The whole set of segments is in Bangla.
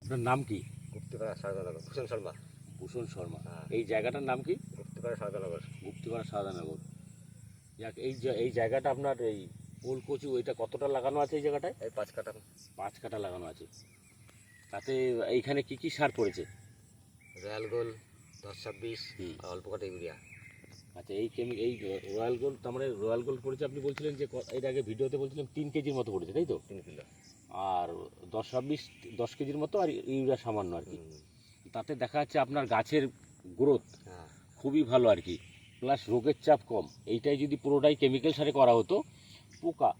আপনার নাম কি? গুপ্তিপাড়া সারদানগর, ভূষণ শর্মা। ভূষণ শর্মা। হ্যাঁ। এই জায়গাটার নাম কি? গুপ্তিপাড়া সারদানগর। গুপ্তিপাড়া সারদানগর। যাক, এই জায়গাটা আপনার এই ওলকচি ওইটা কতটা লাগানো আছে এই জায়গাটায়? এই 5 কাঠা। 5 কাঠা লাগানো আছে। তাতে এইখানে কি কি সার পড়েছে? রয়্যাল গোল্ড 10-26 হুম। আর অল্প কাটা ইউরিয়া। আচ্ছা, এই রয়্যাল গোল্ড, তার মানে রয়্যাল গোল্ড পড়েছে, আপনি বলছিলেন যে এর আগে ভিডিওতে বলছিলেন 3 কেজির মতো পড়েছে, তাই তো? 3 কিলো। আর 10 কেজির মতো, আর ইউরিয়া সামান্য আর কি। তাতে দেখা যাচ্ছে আপনার গাছের গ্রোথ হ্যাঁ। খুবই ভালো আর কি, প্লাস রোগের চাপ কম। এইটাই যদি পুরোটাই কেমিক্যাল সারে করা হতো, পোকা,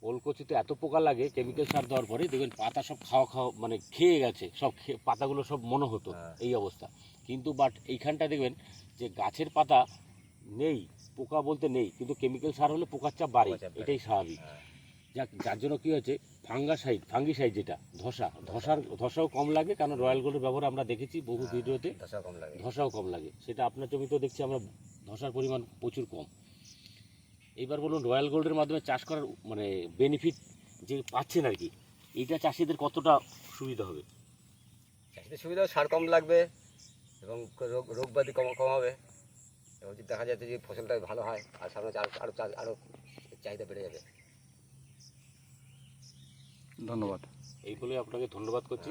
ওলকচিতে এত পোকা লাগে কেমিক্যাল সার দেওয়ার পরে, দেখবেন পাতা সব খাওয়া মানে খেয়ে গেছে, সব পাতাগুলো সব মনে হতো এই অবস্থা। কিন্তু বাট এইখানটা দেখবেন যে গাছের পাতা নেই, পোকা বলতে নেই, কিন্তু কেমিক্যাল সার হলে পোকার চাপ বাড়ে, এটাই স্বাভাবিক। যার জন্য কী হচ্ছে, ফাঙ্গিসাইড যেটা ধসাও কম লাগে, কারণ রয়্যাল গোল্ডের ব্যবহার আমরা দেখেছি বহু ভিডিওতে, ধসাও কম লাগে। সেটা আপনার জমিতেও দেখছি আমরা, ধসার পরিমাণ প্রচুর কম। এইবার বলুন, রয়্যাল গোল্ডের মাধ্যমে চাষ করার মানে বেনিফিট যে পাচ্ছেন আর কি, এইটা চাষিদের কতটা সুবিধা হবে? চাষিদের সুবিধা, সার কম লাগবে এবং রোগ ব্যাধি কম হবে, এবং যদি দেখা যাচ্ছে যে ফসলটা ভালো হয় আর সামনে আরও চাহিদা বেড়ে যাবে। ধন্যবাদ। এই বলে আপনাকে ধন্যবাদ করছি।